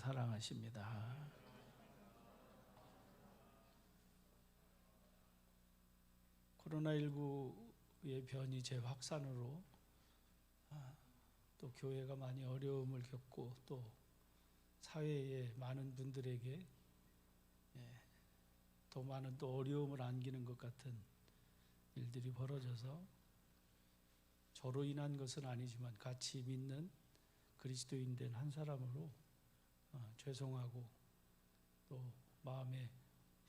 사랑하십니다. 코로나19의 변이 재확산으로 또 교회가 많이 어려움을 겪고 또 사회의 많은 분들에게 더 많은 또 어려움을 안기는 것 같은 일들이 벌어져서 저로 인한 것은 아니지만 같이 믿는 그리스도인 된 한 사람으로 죄송하고 또 마음에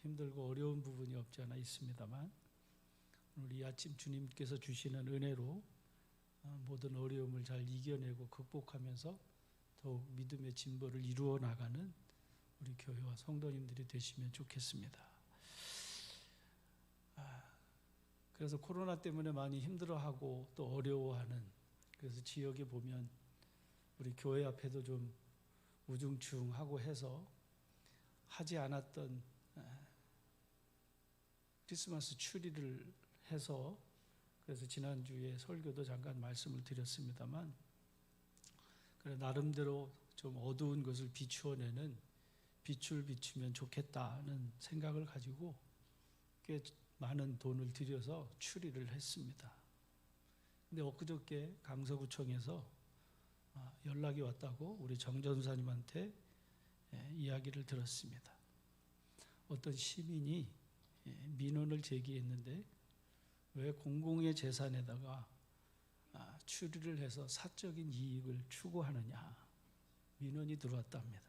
힘들고 어려운 부분이 없지 않아 있습니다만, 오늘 이 아침 주님께서 주시는 은혜로 모든 어려움을 잘 이겨내고 극복하면서 더욱 믿음의 진보를 이루어 나가는 우리 교회와 성도님들이 되시면 좋겠습니다. 그래서 코로나 때문에 많이 힘들어하고 또 어려워하는, 그래서 지역에 보면 우리 교회 앞에도 좀 우중충하고 해서 하지 않았던 크리스마스 추리를 해서, 그래서 지난주에 설교도 잠깐 말씀을 드렸습니다만, 그래 나름대로 좀 어두운 것을 비추어내는 빛을 비추면 좋겠다는 생각을 가지고 꽤 많은 돈을 들여서 추리를 했습니다. 근데 엊그저께 강서구청에서 연락이 왔다고 우리 정 전사님한테 이야기를 들었습니다. 어떤 시민이 민원을 제기했는데 왜 공공의 재산에다가 추리를 해서 사적인 이익을 추구하느냐, 민원이 들어왔답니다.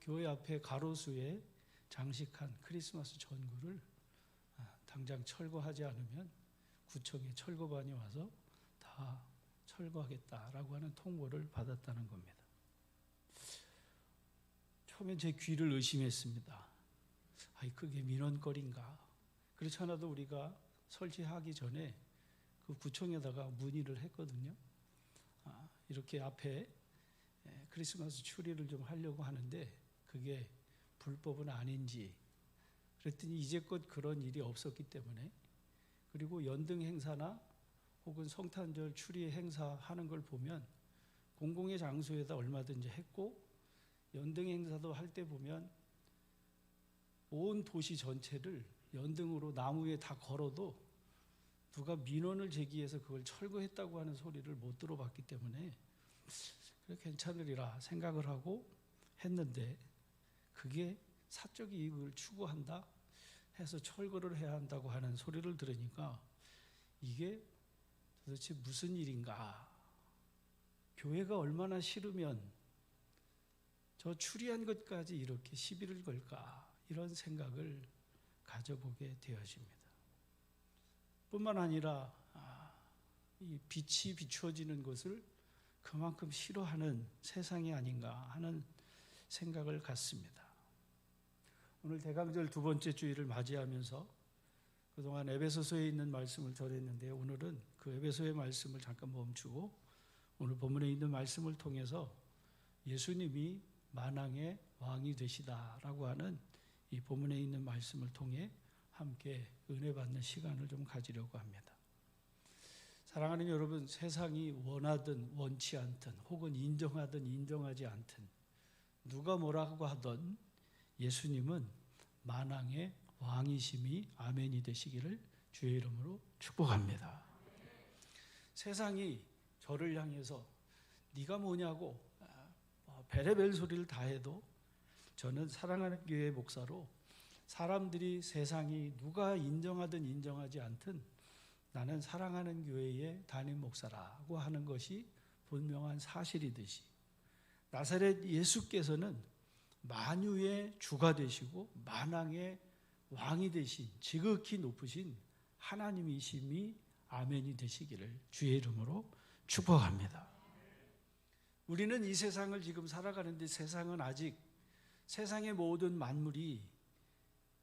교회 앞에 가로수에 장식한 크리스마스 전구를 당장 철거하지 않으면 구청에 철거반이 와서 다 철거하겠다라고 하는 통보를 받았다는 겁니다. 처음엔 제 귀를 의심했습니다. 그게 민원거리인가? 그렇지 않아도 우리가 설치하기 전에 그 구청에다가 문의를 했거든요. 이렇게 앞에 크리스마스 추리를 좀 하려고 하는데 그게 불법은 아닌지, 그랬더니 이제껏 그런 일이 없었기 때문에, 그리고 연등 행사나 혹은 성탄절 추리 행사하는 걸 보면 공공의 장소에다 얼마든지 했고, 연등 행사도 할 때 보면 온 도시 전체를 연등으로 나무 위에 다 걸어도 누가 민원을 제기해서 그걸 철거했다고 하는 소리를 못 들어봤기 때문에 그래 괜찮으리라 생각을 하고 했는데, 그게 사적 이익을 추구한다 해서 철거를 해야 한다고 하는 소리를 들으니까 이게 도대체 무슨 일인가? 교회가 얼마나 싫으면 저 추리한 것까지 이렇게 시비를 걸까? 이런 생각을 가져보게 되어집니다. 뿐만 아니라 이 빛이 비추어지는 것을 그만큼 싫어하는 세상이 아닌가 하는 생각을 갖습니다. 오늘 대강절 두 번째 주일을 맞이하면서 그동안 에베소서에 있는 말씀을 전했는데, 오늘은 그 에베소의 말씀을 잠깐 멈추고 오늘 본문에 있는 말씀을 통해서 예수님이 만왕의 왕이 되시다라고 하는 이 본문에 있는 말씀을 통해 함께 은혜 받는 시간을 좀 가지려고 합니다. 사랑하는 여러분, 세상이 원하든 원치 않든 혹은 인정하든 인정하지 않든 누가 뭐라고 하든 예수님은 만왕의 왕이심이 아멘이 되시기를 주의 이름으로 축복합니다. 세상이 저를 향해서 네가 뭐냐고 베레벨 소리를 다 해도 저는 사랑하는 교회 목사로 사람들이 세상이 누가 인정하든 인정하지 않든 나는 사랑하는 교회의 담임 목사라고 하는 것이 분명한 사실이듯이, 나사렛 예수께서는 만유의 주가 되시고 만왕의 왕이 되신 지극히 높으신 하나님이심이 아멘이 되시기를 주의 이름으로 축복합니다. 우리는 이 세상을 지금 살아가는데 세상은 아직, 세상의 모든 만물이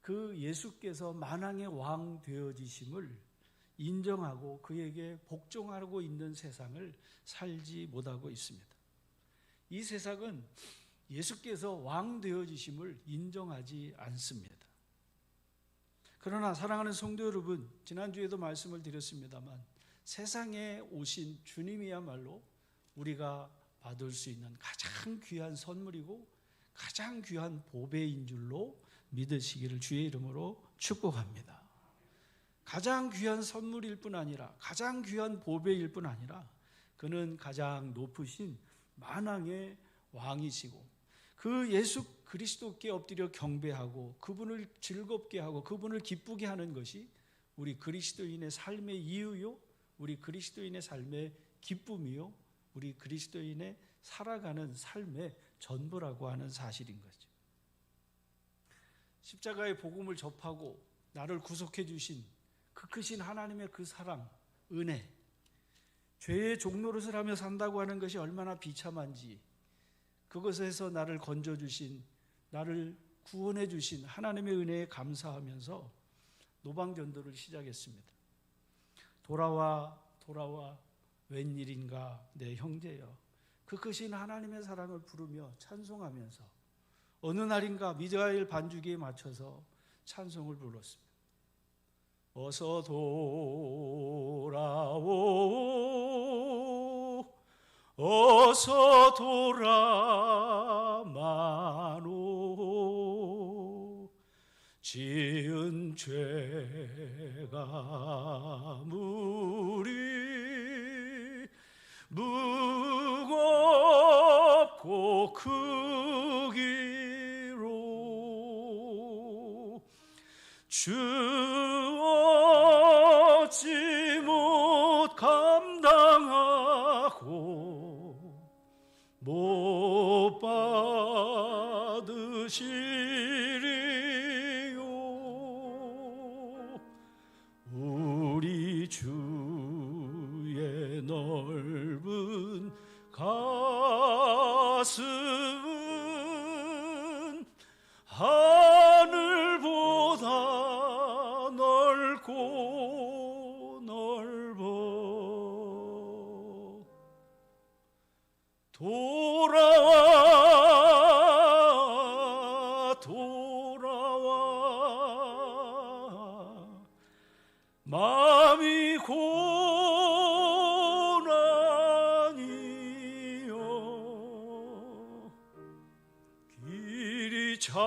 그 예수께서 만왕의 왕 되어지심을 인정하고 그에게 복종하고 있는 세상을 살지 못하고 있습니다. 이 세상은 예수께서 왕 되어지심을 인정하지 않습니다. 그러나 사랑하는 성도 여러분, 지난주에도 말씀을 드렸습니다만 세상에 오신 주님이야말로 우리가 받을 수 있는 가장 귀한 선물이고 가장 귀한 보배인 줄로 믿으시기를 주의 이름으로 축복합니다. 가장 귀한 선물일 뿐 아니라 가장 귀한 보배일 뿐 아니라 그는 가장 높으신 만왕의 왕이시고 그 예수 그리스도께 엎드려 경배하고 그분을 즐겁게 하고 그분을 기쁘게 하는 것이 우리 그리스도인의 삶의 이유요, 우리 그리스도인의 삶의 기쁨이요, 우리 그리스도인의 살아가는 삶의 전부라고 하는 사실인 거죠. 십자가의 복음을 접하고 나를 구속해 주신 그 크신 하나님의 그 사랑, 은혜, 죄의 종노릇을 하며 산다고 하는 것이 얼마나 비참한지 그것에서 나를 건져주신, 나를 구원해 주신 하나님의 은혜에 감사하면서 노방전도를 시작했습니다. 돌아와 웬일인가 내 형제여, 그 크신 하나님의 사랑을 부르며 찬송하면서 어느 날인가 미가엘 반주기에 맞춰서 찬송을 불렀습니다. 어서 돌아오, 어서 돌아마노, 지은 죄가 무리 무겁고 크기로 주어지 못 감당하고 못 받으시리요. 우리 주의 넓은 가슴은 하늘보다 넓고 넓어. 돌아와 마음이 고난이여, 길이 참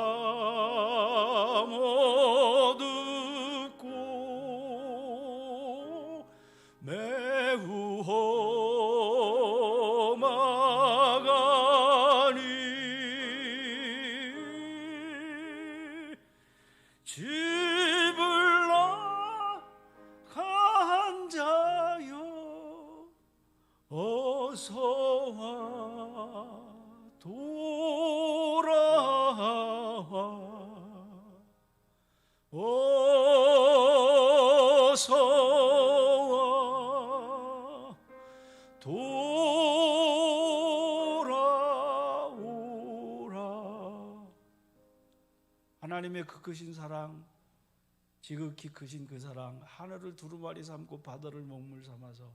어둡고 매우 험하니 집을 나간 자여 어서와 돌아와, 어서와 돌아오라. 하나님의 그 크신 사랑, 지극히 크신 그 사랑, 하늘을 두루마리 삼고 바다를 먹물 삼아서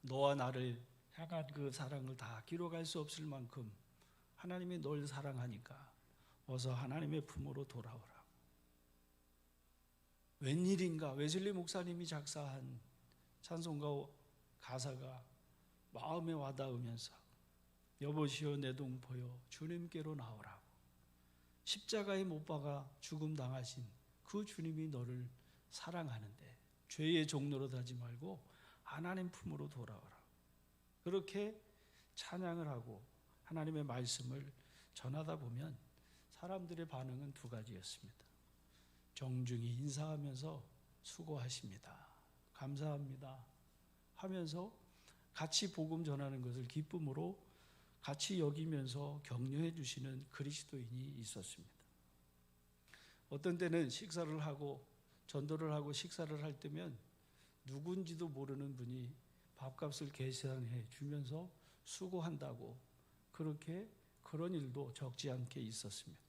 너와 나를 향한 그 사랑을 다 기록할 수 없을 만큼 하나님이 널 사랑하니까 어서 하나님의 품으로 돌아오라. 웬일인가 웨슬리 목사님이 작사한 찬송가 가사가 마음에 와닿으면서 여보시오 내 동포여 주님께로 나오라고, 십자가에 못 박아 죽음 당하신 그 주님이 너를 사랑하는데 죄의 종노릇 하지 말고 하나님 품으로 돌아오라. 그렇게 찬양을 하고 하나님의 말씀을 전하다 보면 사람들의 반응은 두 가지였습니다. 정중히 인사하면서 수고하십니다, 감사합니다 하면서 같이 복음 전하는 것을 기쁨으로 같이 여기면서 격려해 주시는 그리스도인이 있었습니다. 어떤 때는 식사를 하고 전도를 하고 식사를 할 때면 누군지도 모르는 분이 밥값을 계산해 주면서 수고한다고 그렇게 그런 일도 적지 않게 있었습니다.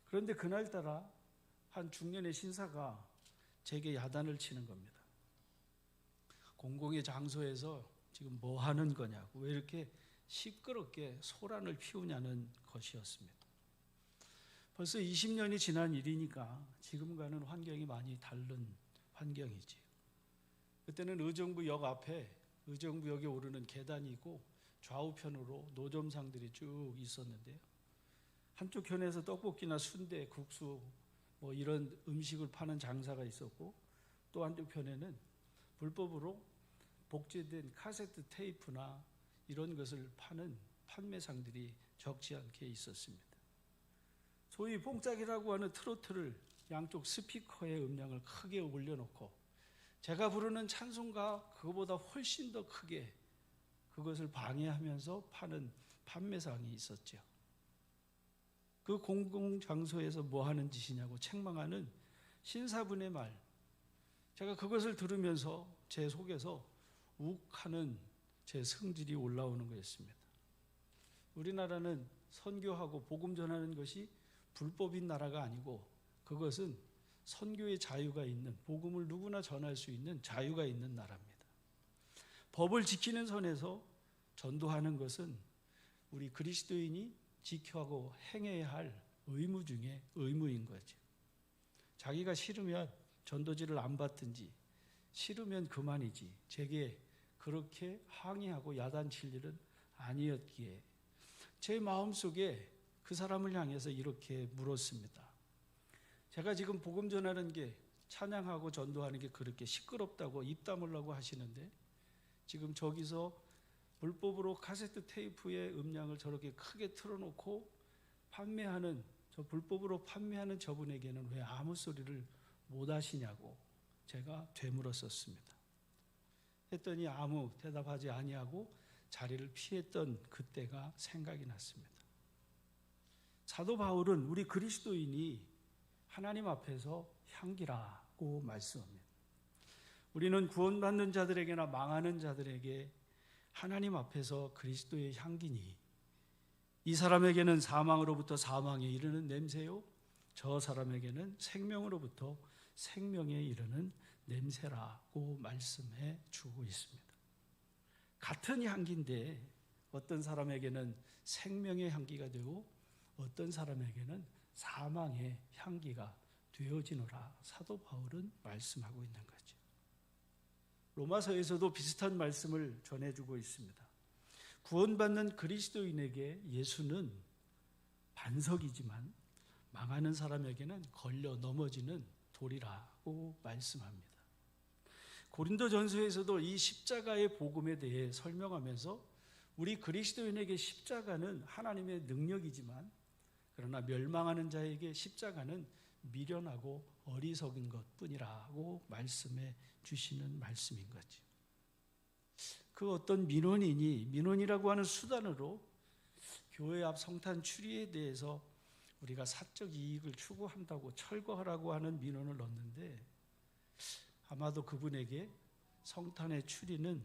그런데 그날따라 한 중년의 신사가 제게 야단을 치는 겁니다. 공공의 장소에서 지금 뭐 하는 거냐고, 왜 이렇게 시끄럽게 소란을 피우냐는 것이었습니다. 벌써 20년이 지난 일이니까 지금과는 환경이 많이 다른 환경이지. 그때는 의정부 역 앞에 의정부역에 오르는 계단이고 좌우편으로 노점상들이 쭉 있었는데요. 한쪽 편에서 떡볶이나 순대, 국수 뭐 이런 음식을 파는 장사가 있었고, 또 한쪽 편에는 불법으로 복제된 카세트 테이프나 이런 것을 파는 판매상들이 적지 않게 있었습니다. 소위 뽕짝이라고 하는 트로트를 양쪽 스피커에 음량을 크게 올려놓고 제가 부르는 찬송가 그거보다 훨씬 더 크게 그것을 방해하면서 파는 판매상이 있었죠. 그 공공장소에서 뭐 하는 짓이냐고 책망하는 신사분의 말, 제가 그것을 들으면서 제 속에서 욱하는 제 성질이 올라오는 거였습니다. 우리나라는 선교하고 복음 전하는 것이 불법인 나라가 아니고 그것은 선교의 자유가 있는, 복음을 누구나 전할 수 있는 자유가 있는 나라입니다. 법을 지키는 선에서 전도하는 것은 우리 그리스도인이 지켜하고 행해야 할 의무 중에 의무인 거죠. 자기가 싫으면 전도지를 안 받든지 싫으면 그만이지 제게 그렇게 항의하고 야단칠 일은 아니었기에 제 마음속에 그 사람을 향해서 이렇게 물었습니다. 제가 지금 복음 전하는 게, 찬양하고 전도하는 게 그렇게 시끄럽다고 입 다물라고 하시는데 지금 저기서 불법으로 카세트 테이프의 음량을 저렇게 크게 틀어놓고 판매하는, 저 불법으로 판매하는 저분에게는 왜 아무 소리를 못 하시냐고 제가 되물었었습니다. 했더니 아무 대답하지 아니하고 자리를 피했던 그때가 생각이 났습니다. 사도 바울은 우리 그리스도인이 하나님 앞에서 향기라고 말씀합니다. 우리는 구원받는 자들에게나 망하는 자들에게 하나님 앞에서 그리스도의 향기니 이 사람에게는 사망으로부터 사망에 이르는 냄새요, 저 사람에게는 생명으로부터 생명에 이르는 냄새라고 말씀해 주고 있습니다. 같은 향기인데 어떤 사람에게는 생명의 향기가 되고 어떤 사람에게는 사망의 향기가 되어지노라 사도 바울은 말씀하고 있는 거죠. 로마서에서도 비슷한 말씀을 전해주고 있습니다. 구원받는 그리스도인에게 예수는 반석이지만 망하는 사람에게는 걸려 넘어지는 돌이라고 말씀합니다. 고린도전서에서도 이 십자가의 복음에 대해 설명하면서 우리 그리스도인에게 십자가는 하나님의 능력이지만 그러나 멸망하는 자에게 십자가는 미련하고 어리석은 것뿐이라고 말씀해 주시는 말씀인 거죠. 그 어떤 민원이라고 하는 수단으로 교회 앞 성탄 추리에 대해서 우리가 사적 이익을 추구한다고 철거하라고 하는 민원을 넣었는데 아마도 그분에게 성탄의 추리는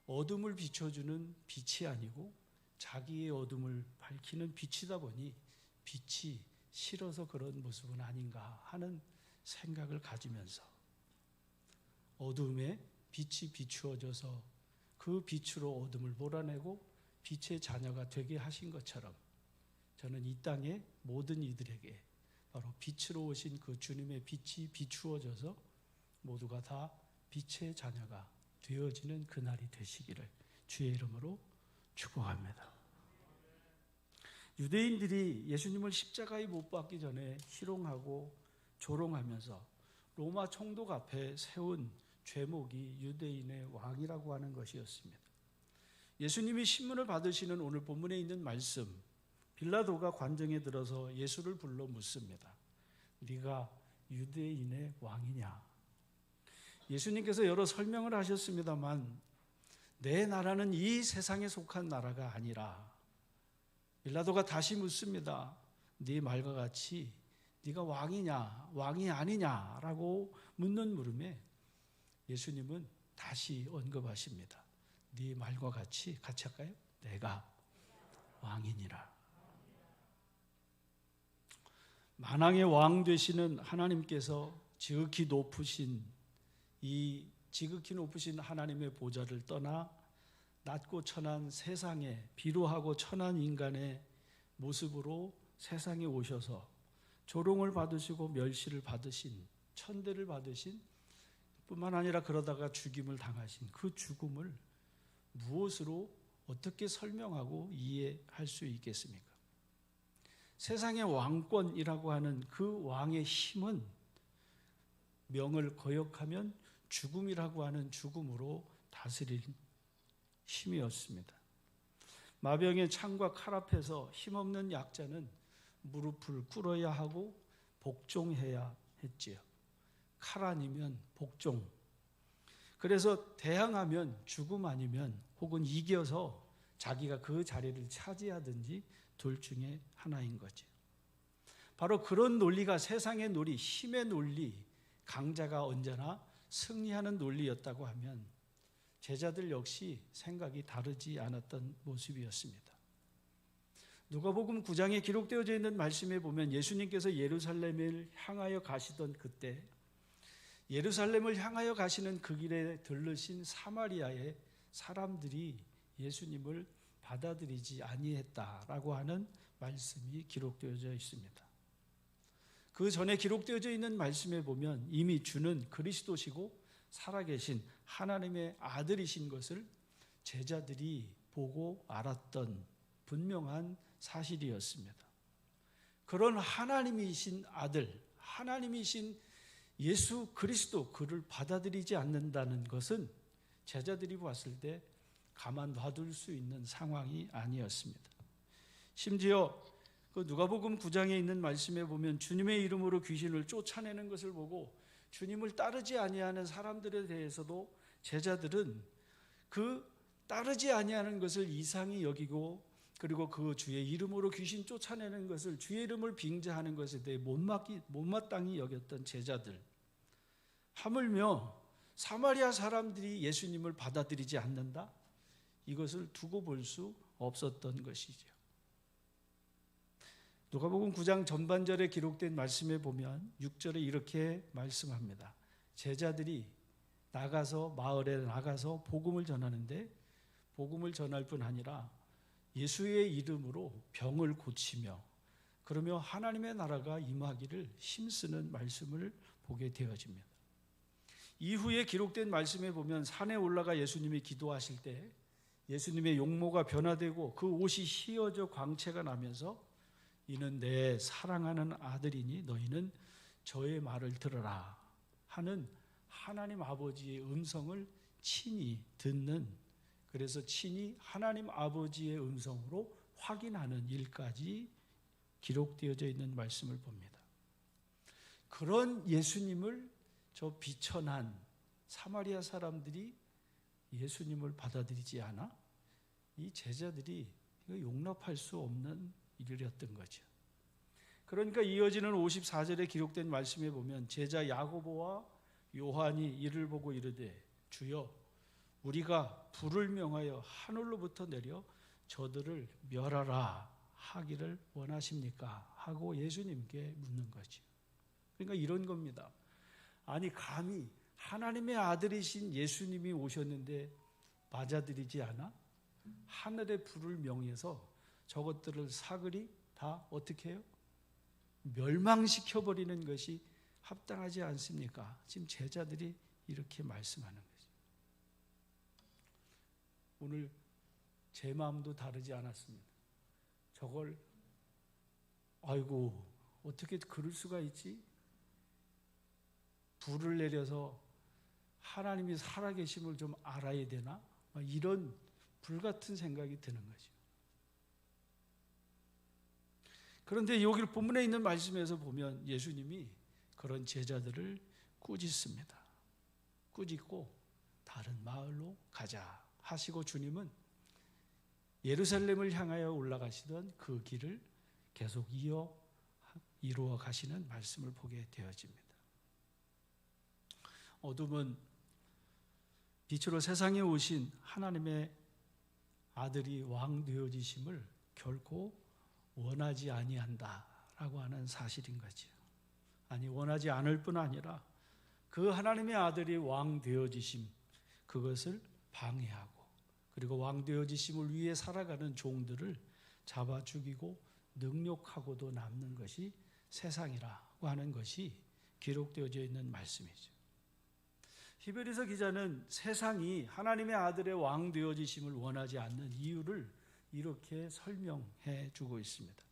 어둠을 비춰주는 빛이 아니고 자기의 어둠을 밝히는 빛이다 보니 빛이 싫어서 그런 모습은 아닌가 하는 생각을 가지면서 어둠에 빛이 비추어져서 그 빛으로 어둠을 몰아내고 빛의 자녀가 되게 하신 것처럼 저는 이 땅의 모든 이들에게 바로 빛으로 오신 그 주님의 빛이 비추어져서 모두가 다 빛의 자녀가 되어지는 그날이 되시기를 주의 이름으로 축복합니다. 유대인들이 예수님을 십자가에 못 박기 전에 희롱하고 조롱하면서 로마 총독 앞에 세운 죄목이 유대인의 왕이라고 하는 것이었습니다. 예수님이 신문을 받으시는 오늘 본문에 있는 말씀, 빌라도가 관정에 들어서 예수를 불러 묻습니다. 네가 유대인의 왕이냐? 예수님께서 여러 설명을 하셨습니다만 내 나라는 이 세상에 속한 나라가 아니라 빌라도가 다시 묻습니다. 네 말과 같이 네가 왕이냐 왕이 아니냐라고 묻는 물음에 예수님은 다시 언급하십니다. 네 말과 같이 할까요? 내가 왕이니라. 만왕의 왕 되시는 하나님께서 지극히 높으신 하나님의 보좌를 떠나 낮고 천한 세상에 비루하고 천한 인간의 모습으로 세상에 오셔서 조롱을 받으시고 멸시를 받으신, 천대를 받으신 뿐만 아니라 그러다가 죽임을 당하신 그 죽음을 무엇으로 어떻게 설명하고 이해할 수 있겠습니까? 세상의 왕권이라고 하는 그 왕의 힘은 명을 거역하면 죽음이라고 하는 죽음으로 다스릴 힘이었습니다. 마병의 창과 칼 앞에서 힘없는 약자는 무릎을 꿇어야 하고 복종해야 했지요. 칼 아니면 복종. 그래서 대항하면 죽음 아니면 혹은 이겨서 자기가 그 자리를 차지하든지 둘 중에 하나인 거죠. 바로 그런 논리가 세상의 논리, 힘의 논리, 강자가 언제나 승리하는 논리였다고 하면 제자들 역시 생각이 다르지 않았던 모습이었습니다. 누가복음 9장에 기록되어져 있는 말씀에 보면 예수님께서 예루살렘을 향하여 가시던 그때 예루살렘을 향하여 가시는 그 길에 들르신 사마리아의 사람들이 예수님을 받아들이지 아니했다라고 하는 말씀이 기록되어져 있습니다. 그 전에 기록되어져 있는 말씀에 보면 이미 주는 그리스도시고 살아계신 하나님의 아들이신 것을 제자들이 보고 알았던 분명한 사실이었습니다. 그런 하나님이신 아들, 하나님이신 예수 그리스도 그를 받아들이지 않는다는 것은 제자들이 봤을 때 가만 놔둘 수 있는 상황이 아니었습니다. 심지어 그 누가복음 9장에 있는 말씀에 보면 주님의 이름으로 귀신을 쫓아내는 것을 보고 주님을 따르지 아니하는 사람들에 대해서도 제자들은 그 따르지 아니하는 것을 이상히 여기고 그리고 그 주의 이름으로 귀신 쫓아내는 것을 주의 이름을 빙자하는 것에 대해 못마땅히 여겼던 제자들, 하물며 사마리아 사람들이 예수님을 받아들이지 않는다? 이것을 두고 볼 수 없었던 것이죠. 누가복음 9장 전반절에 기록된 말씀에 보면 6절에 이렇게 말씀합니다. 제자들이 마을에 나가서 복음을 전하는데 복음을 전할 뿐 아니라 예수의 이름으로 병을 고치며 그러며 하나님의 나라가 임하기를 힘쓰는 말씀을 보게 되어집니다. 이후에 기록된 말씀에 보면 산에 올라가 예수님이 기도하실 때 예수님의 용모가 변화되고 그 옷이 휘어져 광채가 나면서 이는 내 사랑하는 아들이니 너희는 저의 말을 들으라 하는 하나님 아버지의 음성을 친히 듣는, 그래서 친히 하나님 아버지의 음성으로 확인하는 일까지 기록되어져 있는 말씀을 봅니다. 그런 예수님을 저 비천한 사마리아 사람들이 예수님을 받아들이지 않아 이 제자들이 용납할 수 없는 일이었던 거죠. 그러니까 이어지는 54절에 기록된 말씀에 보면 제자 야고보와 요한이 이를 보고 이르되 주여 우리가 불을 명하여 하늘로부터 내려 저들을 멸하라 하기를 원하십니까? 하고 예수님께 묻는 거죠. 그러니까 이런 겁니다. 아니 감히 하나님의 아들이신 예수님이 오셨는데 맞아들이지 않아? 하늘의 불을 명해서 저것들을 사그리 다 어떻게 해요? 멸망시켜버리는 것이 합당하지 않습니까? 지금 제자들이 이렇게 말씀하는 거죠. 오늘 제 마음도 다르지 않았습니다. 저걸 아이고 어떻게 그럴 수가 있지? 불을 내려서 하나님이 살아계심을 좀 알아야 되나? 이런 불같은 생각이 드는 거죠. 그런데 여기 본문에 있는 말씀에서 보면 예수님이 그런 제자들을 꾸짖습니다. 꾸짖고 다른 마을로 가자 하시고 주님은 예루살렘을 향하여 올라가시던 그 길을 계속 이루어 가시는 말씀을 보게 되어집니다. 어둠은 빛으로 세상에 오신 하나님의 아들이 왕 되어지심을 결코 원하지 아니한다라고 하는 사실인 거죠. 아니 원하지 않을 뿐 아니라 그 하나님의 아들이 왕 되어지심 그것을 방해하고 그리고 왕 되어지심을 위해 살아가는 종들을 잡아 죽이고 능욕하고도 남는 것이 세상이라고 하는 것이 기록되어져 있는 말씀이죠. 히브리서 기자는 세상이 하나님의 아들의 왕 되어지심을 원하지 않는 이유를 이렇게 설명해 주고 있습니다.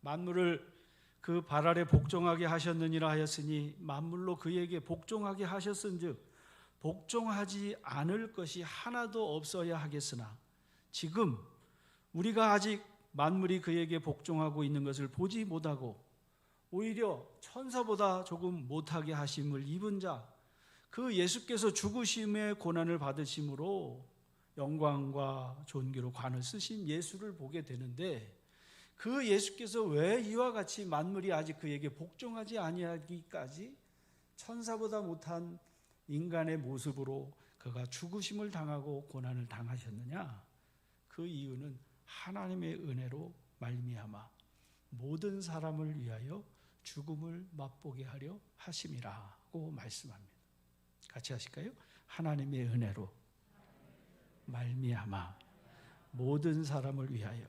만물을 그 발 아래 복종하게 하셨느니라 하였으니 만물로 그에게 복종하게 하셨은즉 복종하지 않을 것이 하나도 없어야 하겠으나 지금 우리가 아직 만물이 그에게 복종하고 있는 것을 보지 못하고 오히려 천사보다 조금 못하게 하심을 입은 자, 그 예수께서 죽으심의 고난을 받으심으로 영광과 존귀로 관을 쓰신 예수를 보게 되는데, 그 예수께서 왜 이와 같이 만물이 아직 그에게 복종하지 아니하기까지 천사보다 못한 인간의 모습으로 그가 죽으심을 당하고 고난을 당하셨느냐? 그 이유는 하나님의 은혜로 말미암아 모든 사람을 위하여 죽음을 맛보게 하려 하심이라고 말씀합니다. 같이 하실까요? 하나님의 은혜로 말미암아 모든 사람을 위하여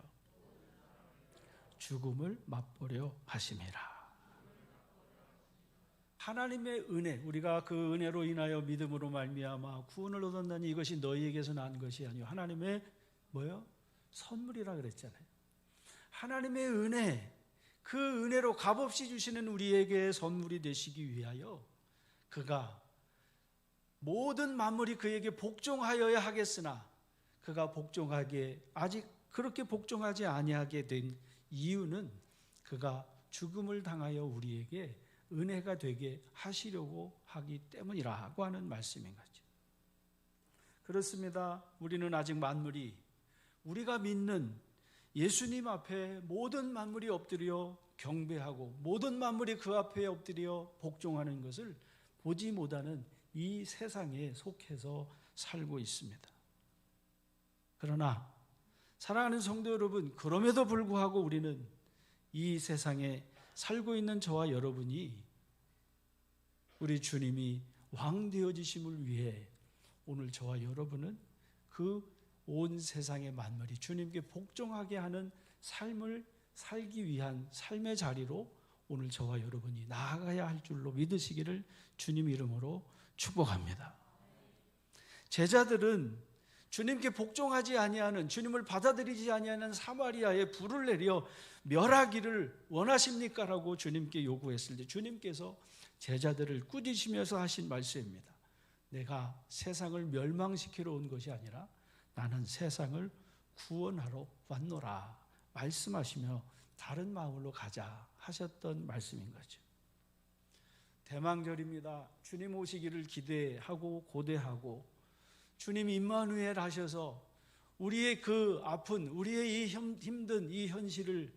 죽음을 맛보려 하심이라. 하나님의 은혜, 우리가 그 은혜로 인하여 믿음으로 말미암아 구원을 얻었나니 이것이 너희에게서 난 것이 아니요 하나님의 뭐요? 선물이라 그랬잖아요. 하나님의 은혜, 그 은혜로 값없이 주시는 우리에게 선물이 되시기 위하여 그가 모든 만물이 그에게 복종하여야 하겠으나 그가 복종하기에 아직 그렇게 복종하지 아니하게 된 이유는 그가 죽음을 당하여 우리에게 은혜가 되게 하시려고 하기 때문이라고 하는 말씀인 거죠. 그렇습니다. 우리는 아직 만물이 우리가 믿는 예수님 앞에 모든 만물이 엎드려 경배하고 모든 만물이 그 앞에 엎드려 복종하는 것을 보지 못하는 이 세상에 속해서 살고 있습니다. 그러나 사랑하는 성도 여러분, 그럼에도 불구하고 우리는 이 세상에 살고 있는 저와 여러분이 우리 주님이 왕 되어지심을 위해 오늘 저와 여러분은 그 온 세상의 만물이 주님께 복종하게 하는 삶을 살기 위한 삶의 자리로 오늘 저와 여러분이 나아가야 할 줄로 믿으시기를 주님 이름으로 축복합니다. 제자들은 주님께 복종하지 아니하는, 주님을 받아들이지 아니하는 사마리아에 불을 내려 멸하기를 원하십니까? 라고 주님께 요구했을 때 주님께서 제자들을 꾸짖으면서 하신 말씀입니다. 내가 세상을 멸망시키러 온 것이 아니라 나는 세상을 구원하러 왔노라 말씀하시며 다른 마음으로 가자 하셨던 말씀인 거죠. 대망절입니다. 주님 오시기를 기대하고 고대하고 주님 임마누엘 하셔서 우리의 그 아픈, 우리의 이 힘든 이 현실을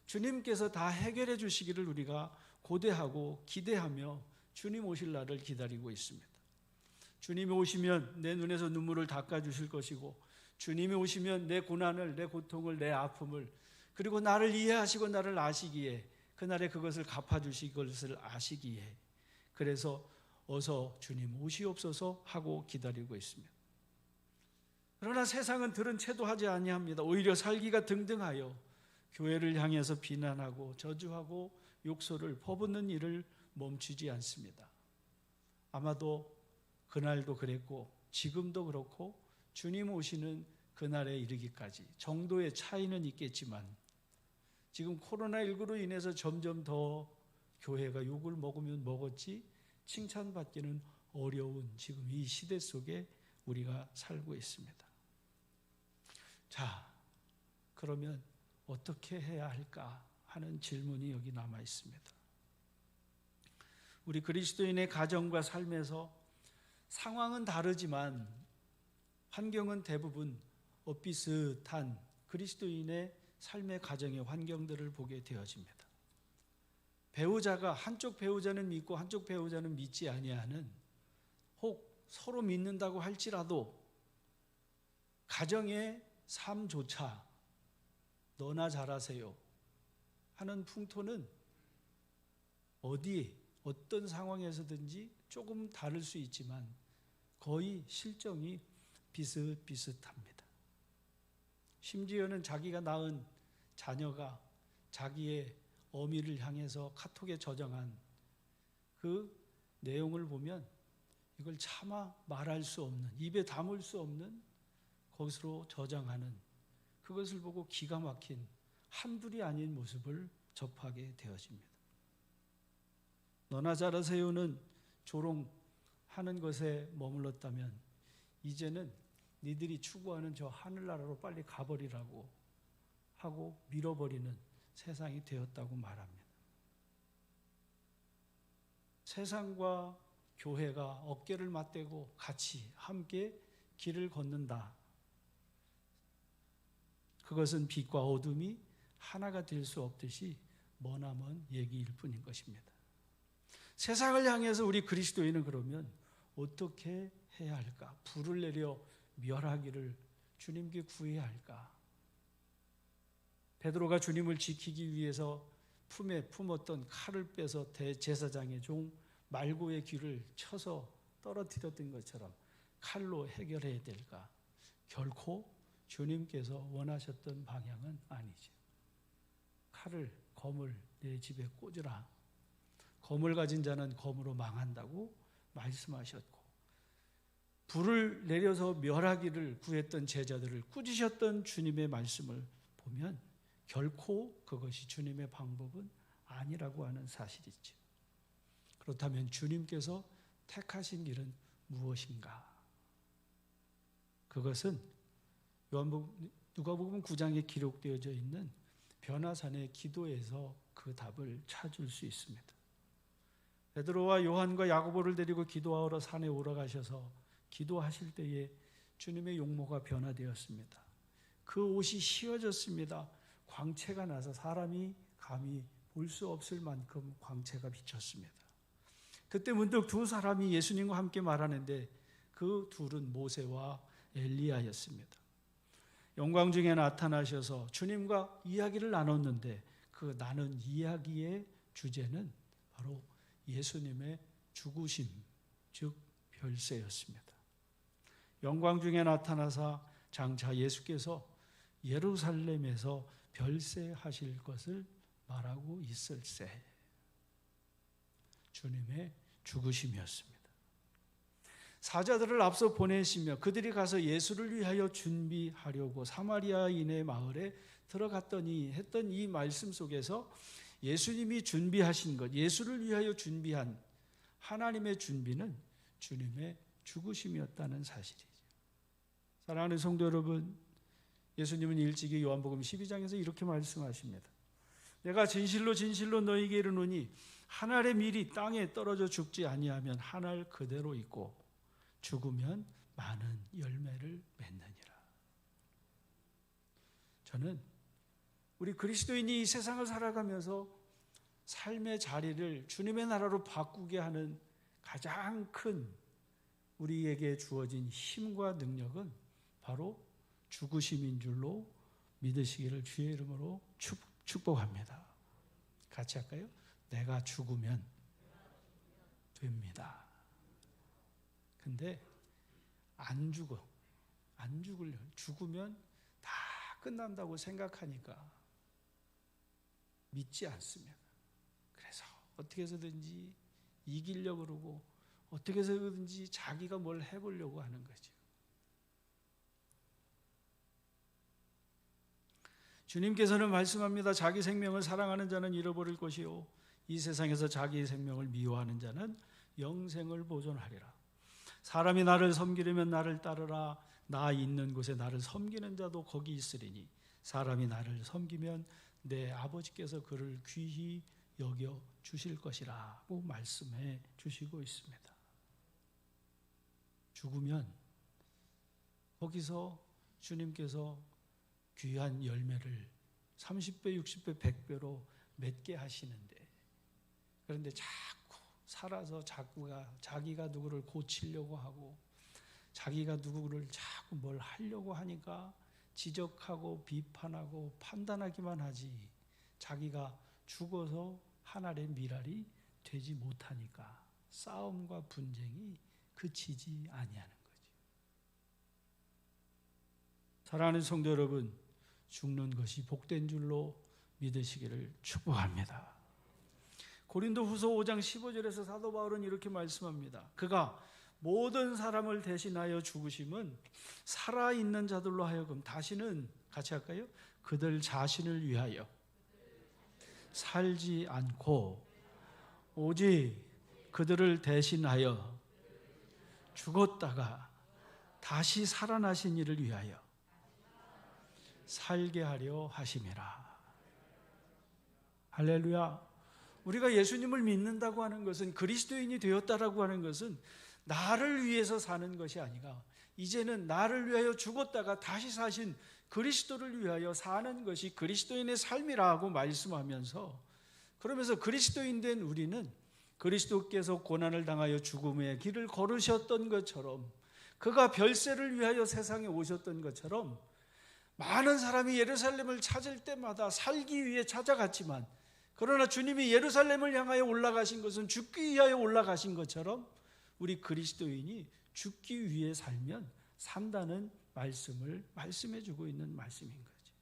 주님께서 다 해결해 주시기를 우리가 고대하고 기대하며 주님 오실 날을 기다리고 있습니다. 주님이 오시면 내 눈에서 눈물을 닦아주실 것이고 주님이 오시면 내 고난을, 내 고통을, 내 아픔을, 그리고 나를 이해하시고 나를 아시기에 그날에 그것을 갚아주실 것을 아시기에 그래서 어서 주님 오시옵소서 하고 기다리고 있습니다. 그러나 세상은 들은 채도 하지 아니합니다. 오히려 살기가 등등하여 교회를 향해서 비난하고 저주하고 욕설을 퍼붓는 일을 멈추지 않습니다. 아마도 그날도 그랬고 지금도 그렇고 주님 오시는 그날에 이르기까지 정도의 차이는 있겠지만 지금 코로나19로 인해서 점점 더 교회가 욕을 먹으면 먹었지 칭찬받기는 어려운 지금 이 시대 속에 우리가 살고 있습니다. 자, 그러면 어떻게 해야 할까 하는 질문이 여기 남아 있습니다. 우리 그리스도인의 가정과 삶에서 상황은 다르지만 환경은 대부분 비슷한 그리스도인의 삶의 가정의 환경들을 보게 되어집니다. 배우자가 한쪽 배우자는 믿고 한쪽 배우자는 믿지 아니하는, 혹 서로 믿는다고 할지라도 가정의 삶조차 너나 잘하세요 하는 풍토는 어디 어떤 상황에서든지 조금 다를 수 있지만 거의 실정이 비슷비슷합니다. 심지어는 자기가 낳은 자녀가 자기의 어미를 향해서 카톡에 저장한 그 내용을 보면 이걸 차마 말할 수 없는, 입에 담을 수 없는 것으로 저장하는, 그것을 보고 기가 막힌 한둘이 아닌 모습을 접하게 되어집니다. 너나 잘하세요는 조롱하는 것에 머물렀다면 이제는 니들이 추구하는 저 하늘나라로 빨리 가버리라고 하고 밀어버리는 세상이 되었다고 말합니다. 세상과 교회가 어깨를 맞대고 같이 함께 길을 걷는다. 그것은 빛과 어둠이 하나가 될 수 없듯이 머나먼 얘기일 뿐인 것입니다. 세상을 향해서 우리 그리스도인은 그러면 어떻게 해야 할까? 불을 내려 멸하기를 주님께 구해야 할까? 베드로가 주님을 지키기 위해서 품에 품었던 칼을 빼서 대제사장의 종 말고의 귀를 쳐서 떨어뜨렸던 것처럼 칼로 해결해야 될까? 결코 주님께서 원하셨던 방향은 아니죠. 검을 내 집에 꽂으라. 검을 가진 자는 검으로 망한다고 말씀하셨고, 불을 내려서 멸하기를 구했던 제자들을 꾸짖으셨던 주님의 말씀을 보면 결코 그것이 주님의 방법은 아니라고 하는 사실이죠. 그렇다면 주님께서 택하신 길은 무엇인가? 그것은 누가복음 9장에 기록되어져 있는 변화산의 기도에서 그 답을 찾을 수 있습니다. 베드로와 요한과 야고보를 데리고 기도하러 산에 올라가셔서 기도하실 때에 주님의 용모가 변화되었습니다. 그 옷이 휘어졌습니다. 광채가 나서 사람이 감히 볼 수 없을 만큼 광채가 비쳤습니다. 그때 문득 두 사람이 예수님과 함께 말하는데 그 둘은 모세와 엘리야였습니다. 영광 중에 나타나셔서 주님과 이야기를 나눴는데 그 나눈 이야기의 주제는 바로 예수님의 죽으심, 즉 별세였습니다. 영광 중에 나타나사 장차 예수께서 예루살렘에서 별세하실 것을 말하고 있을세. 주님의 죽으심이었습니다. 사자들을 앞서 보내시며 그들이 가서 예수를 위하여 준비하려고 사마리아인의 마을에 들어갔더니 했던 이 말씀 속에서 예수님이 준비하신 것, 예수를 위하여 준비한 하나님의 준비는 주님의 죽으심이었다는 사실이죠. 사랑하는 성도 여러분, 예수님은 일찍이 요한복음 12장에서 이렇게 말씀하십니다. 내가 진실로 진실로 너희에게 이르노니 한 알의 밀이 땅에 떨어져 죽지 아니하면 한 알 그대로 있고 죽으면 많은 열매를 맺느니라. 저는 우리 그리스도인이 이 세상을 살아가면서 삶의 자리를 주님의 나라로 바꾸게 하는 가장 큰 우리에게 주어진 힘과 능력은 바로 죽으심인 줄로 믿으시기를 주의 이름으로 축복합니다. 같이 할까요? 내가 죽으면 됩니다. 근데 안 죽으려. 죽으면 다 끝난다고 생각하니까 믿지 않습니다. 그래서 어떻게 해서든지 이기려고 그러고 어떻게 해서든지 자기가 뭘 해보려고 하는 거죠. 주님께서는 말씀합니다. 자기 생명을 사랑하는 자는 잃어버릴 것이요 이 세상에서 자기 생명을 미워하는 자는 영생을 보존하리라. 사람이 나를 섬기려면 나를 따르라. 나 있는 곳에 나를 섬기는 자도 거기 있으리니 사람이 나를 섬기면 내 아버지께서 그를 귀히 여겨 주실 것이라고 말씀해 주시고 있습니다. 죽으면 거기서 주님께서 귀한 열매를 30배, 60배, 100배로 맺게 하시는데, 그런데 자꾸 살아서 자기가 누구를 고치려고 하고 자기가 누구를 자꾸 뭘 하려고 하니까 지적하고 비판하고 판단하기만 하지 자기가 죽어서 한 알의 밀알이 되지 못하니까 싸움과 분쟁이 그치지 아니하는 거지. 사랑하는 성도 여러분, 죽는 것이 복된 줄로 믿으시기를 축복합니다. 고린도후서 5장 15절에서 사도 바울은 이렇게 말씀합니다. 그가 모든 사람을 대신하여 죽으심은 살아있는 자들로 하여금 다시는, 같이 할까요? 그들 자신을 위하여 살지 않고 오직 그들을 대신하여 죽었다가 다시 살아나신 이를 위하여 살게 하려 하심이라. 할렐루야. 우리가 예수님을 믿는다고 하는 것은, 그리스도인이 되었다라고 하는 것은 나를 위해서 사는 것이 아니라 이제는 나를 위하여 죽었다가 다시 사신 그리스도를 위하여 사는 것이 그리스도인의 삶이라고 말씀하면서, 그러면서 그리스도인 된 우리는 그리스도께서 고난을 당하여 죽음의 길을 걸으셨던 것처럼, 그가 별세를 위하여 세상에 오셨던 것처럼 많은 사람이 예루살렘을 찾을 때마다 살기 위해 찾아갔지만, 그러나 주님이 예루살렘을 향하여 올라가신 것은 죽기 위하여 올라가신 것처럼 우리 그리스도인이 죽기 위해 살면 산다는 말씀을 말씀해 주고 있는 말씀인 거죠.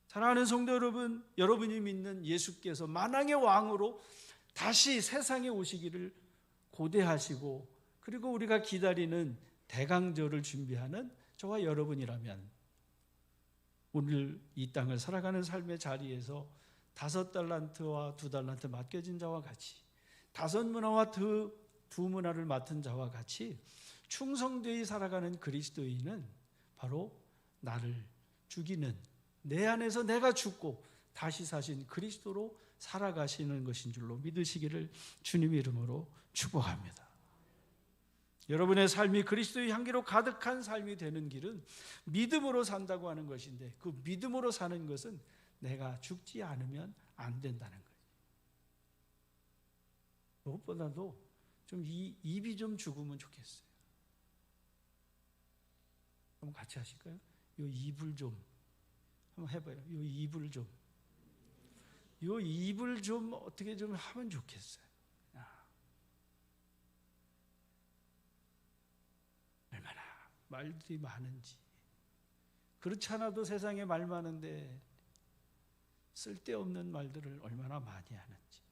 사랑하는 성도 여러분, 여러분이 믿는 예수께서 만왕의 왕으로 다시 세상에 오시기를 고대하시고, 그리고 우리가 기다리는 대강절을 준비하는 저와 여러분이라면 오늘 이 땅을 살아가는 삶의 자리에서 5달란트와 2달란트 맡겨진 자와 같이, 5문화와 2문화를 맡은 자와 같이 충성되이 살아가는 그리스도인은 바로 나를 죽이는, 내 안에서 내가 죽고 다시 사신 그리스도로 살아가시는 것인 줄로 믿으시기를 주님의 이름으로 축복합니다. 여러분의 삶이 그리스도의 향기로 가득한 삶이 되는 길은 믿음으로 산다고 하는 것인데, 그 믿음으로 사는 것은 내가 죽지 않으면 안 된다는 거예요. 무엇보다도 좀 입이 좀 죽으면 좋겠어요. 한번 같이 하실까요? 요 입을 좀 한번 해봐요. 요 입을 좀 어떻게 좀 하면 좋겠어요. 얼마나 말들이 많은지. 그렇지 않아도 세상에 말 많은데 쓸데없는 말들을 얼마나 많이 하는지.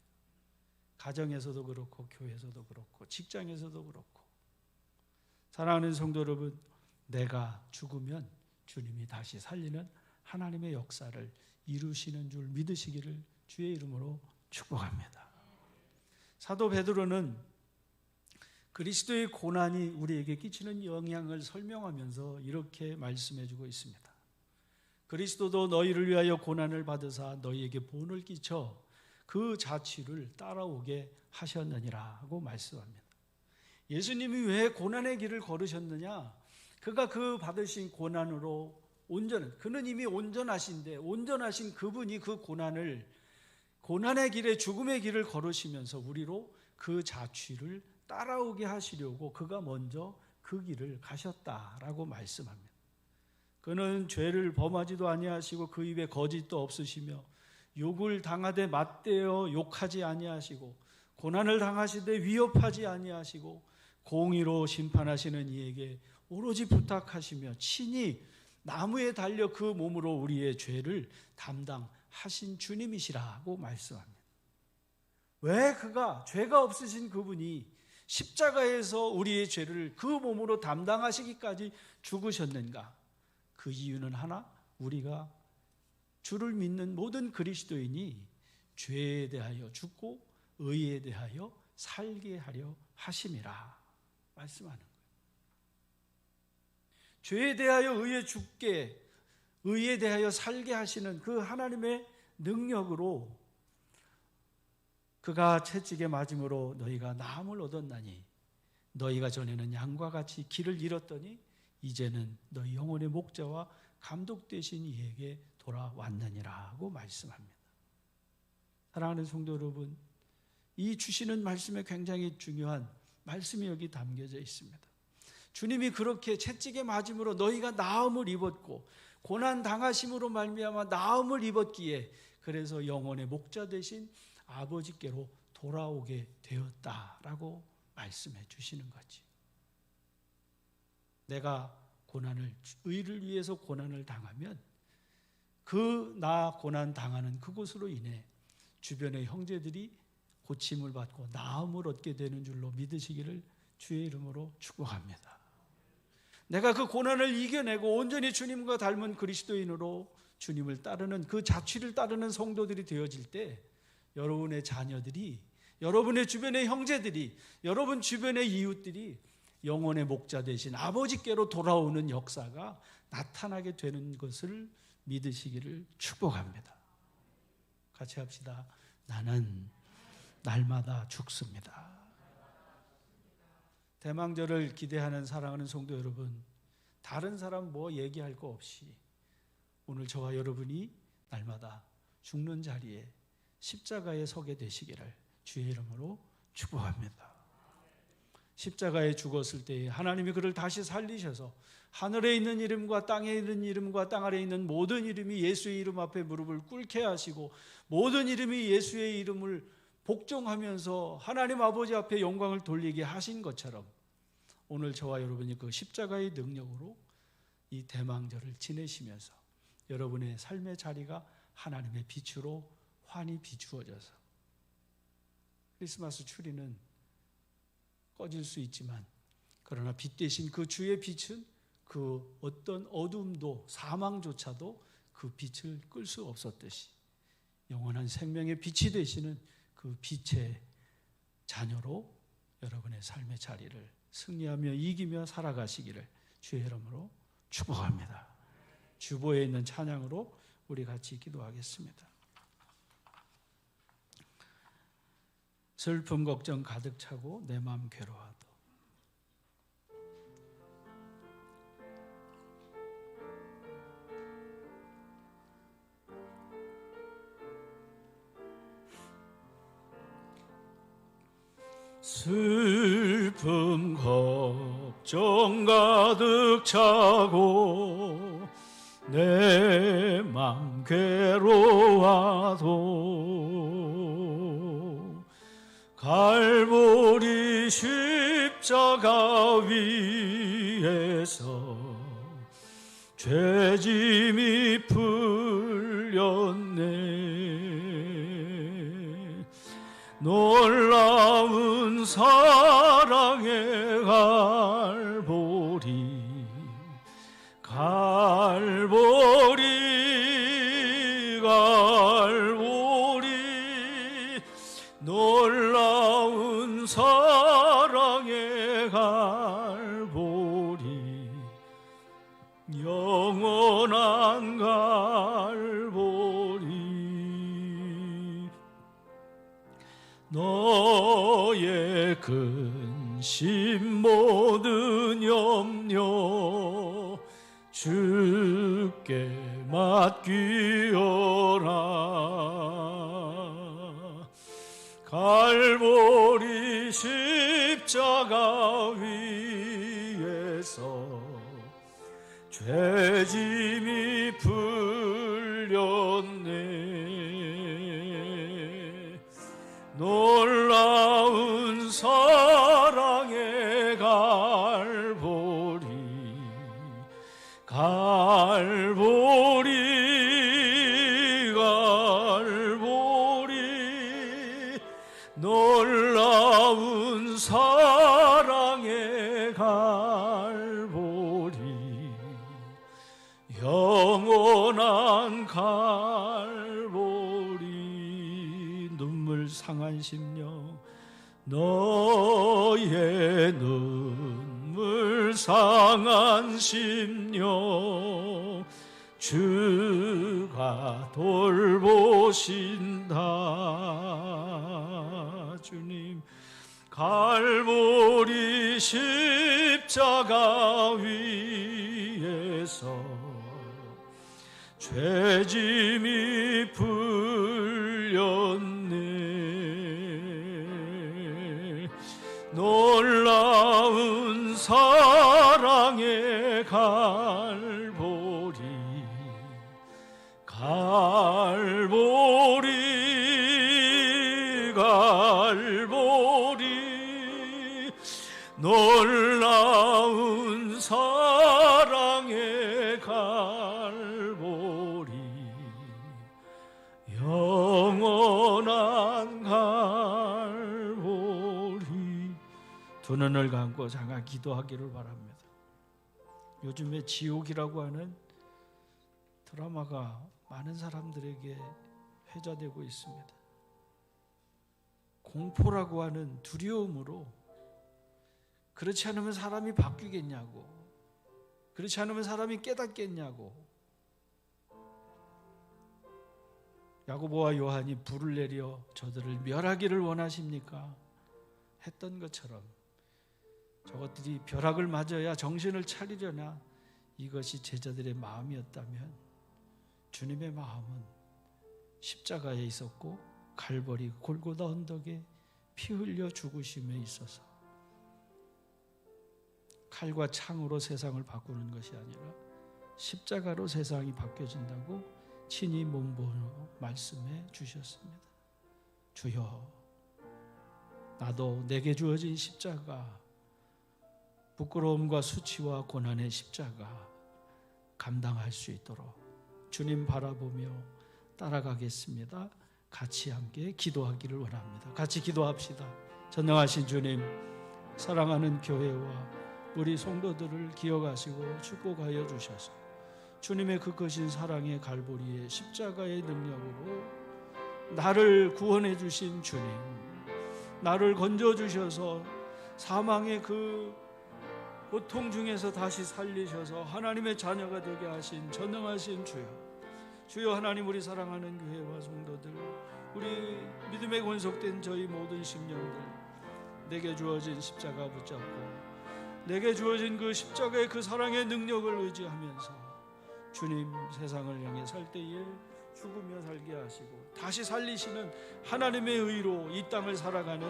가정에서도 그렇고 교회에서도 그렇고 직장에서도 그렇고. 사랑하는 성도 여러분, 내가 죽으면 주님이 다시 살리는 하나님의 역사를 이루시는 줄 믿으시기를 주의 이름으로 축복합니다. 사도 베드로는 그리스도의 고난이 우리에게 끼치는 영향을 설명하면서 이렇게 말씀해주고 있습니다. 그리스도도 너희를 위하여 고난을 받으사 너희에게 본을 끼쳐 그 자취를 따라오게 하셨느니라 하고 말씀합니다. 예수님이 왜 고난의 길을 걸으셨느냐? 그가 그 받으신 고난으로 그는 이미 온전하신데, 온전하신 그분이 그 고난의 길에, 죽음의 길을 걸으시면서 우리로 그 자취를 따라오게 하시려고 그가 먼저 그 길을 가셨다라고 말씀합니다. 그는 죄를 범하지도 아니하시고 그 입에 거짓도 없으시며 욕을 당하되 맞대어 욕하지 아니하시고 고난을 당하시되 위협하지 아니하시고 공의로 심판하시는 이에게 오로지 부탁하시며 친히 나무에 달려 그 몸으로 우리의 죄를 담당하신 주님이시라고 말씀합니다. 왜 그가, 죄가 없으신 그분이 십자가에서 우리의 죄를 그 몸으로 담당하시기까지 죽으셨는가? 그 이유는 하나, 우리가 주를 믿는 모든 그리스도인이 죄에 대하여 죽고 의에 대하여 살게 하려 하심이라 말씀하는 거예요. 죄에 대하여 의에 대하여 살게 하시는 그 하나님의 능력으로 그가 채찍에 맞음으로 너희가 나음을 얻었나니 너희가 전에는 양과 같이 길을 잃었더니 이제는 너희 영혼의 목자와 감독 되신 이에게 돌아왔느니라고 말씀합니다. 사랑하는 성도 여러분, 이 주시는 말씀에 굉장히 중요한 말씀이 여기 담겨져 있습니다. 주님이 그렇게 채찍에 맞음으로 너희가 나음을 입었고 고난 당하심으로 말미암아 나음을 입었기에 그래서 영혼의 목자 되신 아버지께로 돌아오게 되었다라고 말씀해 주시는 거지. 내가 의를 위해서 고난을 당하면 나 고난 당하는 그곳으로 인해 주변의 형제들이 고침을 받고 나음을 얻게 되는 줄로 믿으시기를 주의 이름으로 축복합니다. 내가 그 고난을 이겨내고 온전히 주님과 닮은 그리스도인으로 주님을 따르는 그 자취를 따르는 성도들이 되어질 때 여러분의 자녀들이, 여러분의 주변의 형제들이, 여러분 주변의 이웃들이 영혼의 목자 되신 아버지께로 돌아오는 역사가 나타나게 되는 것을 믿으시기를 축복합니다. 같이 합시다. 나는 날마다 죽습니다. 대망절을 기대하는 사랑하는 성도 여러분, 다른 사람 뭐 얘기할 거 없이 오늘 저와 여러분이 날마다 죽는 자리에 십자가에 서게 되시기를 주의 이름으로 축복합니다. 십자가에 죽었을 때에 하나님이 그를 다시 살리셔서 하늘에 있는 이름과 땅에 있는 이름과 땅 아래에 있는 모든 이름이 예수의 이름 앞에 무릎을 꿇게 하시고 모든 이름이 예수의 이름을 복종하면서 하나님 아버지 앞에 영광을 돌리게 하신 것처럼 오늘 저와 여러분이 그 십자가의 능력으로 이 대망절을 지내시면서 여러분의 삶의 자리가 하나님의 빛으로 환히 비추어져서 크리스마스 추리는 꺼질 수 있지만 그러나 빛 대신 그 주의 빛은 그 어떤 어둠도 사망조차도 그 빛을 끌 수 없었듯이 영원한 생명의 빛이 되시는 그 빛의 자녀로 여러분의 삶의 자리를 승리하며 이기며 살아가시기를 주의 이름으로 축복합니다. 주보에 있는 찬양으로 우리 같이 기도하겠습니다. 슬픔 걱정 가득 차고 내 맘 괴로워도 슬픔 걱정 가득 차고 내 맘 괴로워도 갈보리 십자가 위에서 죄짐이 풀렸네. 놀라운 사랑의 갈보리 놀라운 사랑의 갈보리 영원한 갈보리 너의 근심 모든 염려 주께 맡기어라. 갈보리 십자가 위에서 죄짐이 풀렸네. 놀라운 사랑의 갈보리 놀라운 사랑의 갈보리 영원한 갈보리 눈물 상한 심령 너의 눈물 상한 심령 주가 돌보신다. 주님 갈보리 십자가 위에서 죄짐이 풀렸네. 놀라운 사랑의 갈보리 놀라운 사랑의 갈보리 영원한 갈보리 두 눈을 감고 잠깐 기도하기를 바랍니다. 요즘에 지옥이라고 하는 드라마가 많은 사람들에게 회자되고 있습니다. 공포라고 하는 두려움으로 그렇지 않으면 사람이 바뀌겠냐고, 그렇지 않으면 사람이 깨닫겠냐고, 야고보와 요한이 불을 내려 저들을 멸하기를 원하십니까? 했던 것처럼 저것들이 벼락을 맞아야 정신을 차리려나 이것이 제자들의 마음이었다면 주님의 마음은 십자가에 있었고 갈보리 골고다 언덕에 피 흘려 죽으심에 있어서 칼과 창으로 세상을 바꾸는 것이 아니라 십자가로 세상이 바뀌어진다고 친히 몸보로 말씀해 주셨습니다. 주여, 나도 내게 주어진 십자가, 부끄러움과 수치와 고난의 십자가 감당할 수 있도록 주님 바라보며 따라가겠습니다. 같이 함께 기도하기를 원합니다. 같이 기도합시다. 전능하신 주님, 사랑하는 교회와 우리 성도들을 기억하시고 축복하여 주셔서 주님의 그 크신 사랑의 갈보리의 십자가의 능력으로 나를 구원해 주신 주님, 나를 건져 주셔서 사망의 그 고통 중에서 다시 살리셔서 하나님의 자녀가 되게 하신 전능하신 주여, 주여 하나님, 우리 사랑하는 교회와 성도들, 우리 믿음에 권속된 저희 모든 심령들, 내게 주어진 십자가 붙잡고 내게 주어진 그 십자가의 그 사랑의 능력을 의지하면서 주님 세상을 향해 살 때에 죽으며 살게 하시고 다시 살리시는 하나님의 의로 이 땅을 살아가는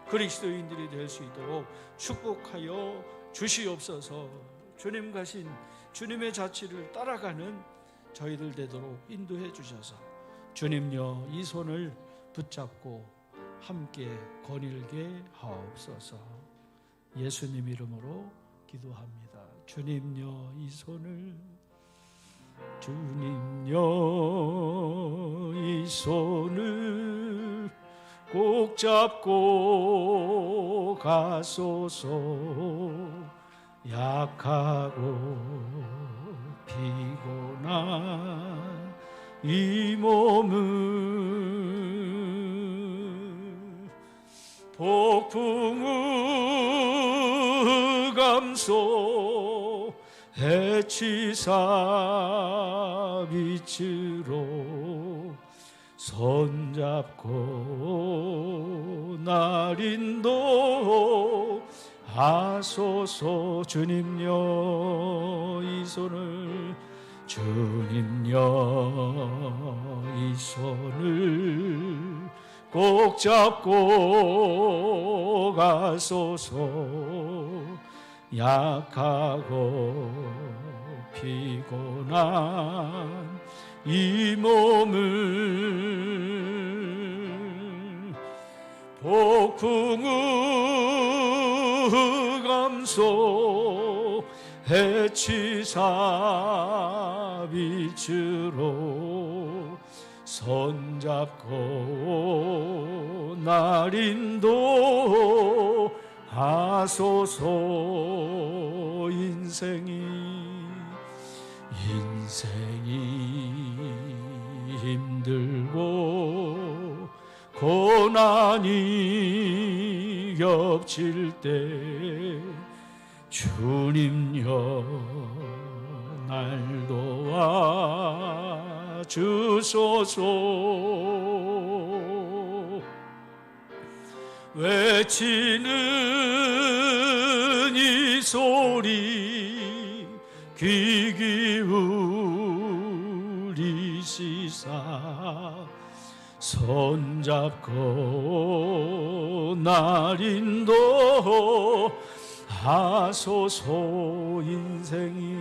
그리스도인들이 될 수 있도록 축복하여 주시옵소서. 주님 가신 주님의 자취를 따라가는 저희들 되도록 인도해 주셔서 주님여 이 손을 붙잡고 함께 거닐게 하옵소서. 예수님 이름으로 기도합니다. 주님여 이 손을, 주님여 이 손을 꼭 잡고 가소서. 약하고 피곤한 이 몸을 폭풍우 감소 해치사 빛으로 손잡고 날 인도하소서. 주님여 이 손을, 주님여 이 손을 꼭 잡고 가소서. 약하고 피곤한 이 몸을 폭풍우 감소 해치사 빛으로 손잡고 날 인도하소서. 인생이 힘들고 고난이 겹칠 때 주님여 날 도와 주소서. 외치는 이 소리 귀 기울이시사 손잡고 날 인도하소서. 인생이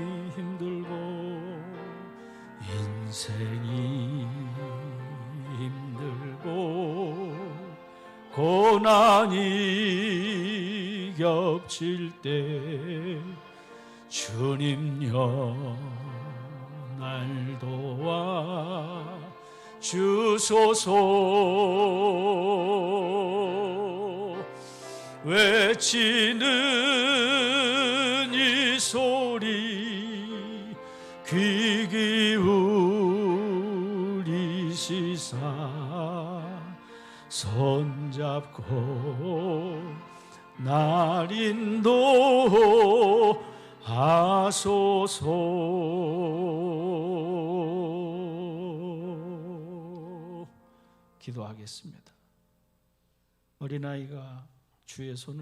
힘들고 고난이 겹칠 때 주님여 날 도와 주소서. 외치는 이 소리 귀 기울이시사 손잡고 날 인도하소서. 기도하겠습니다. 어린아이가 주의 손을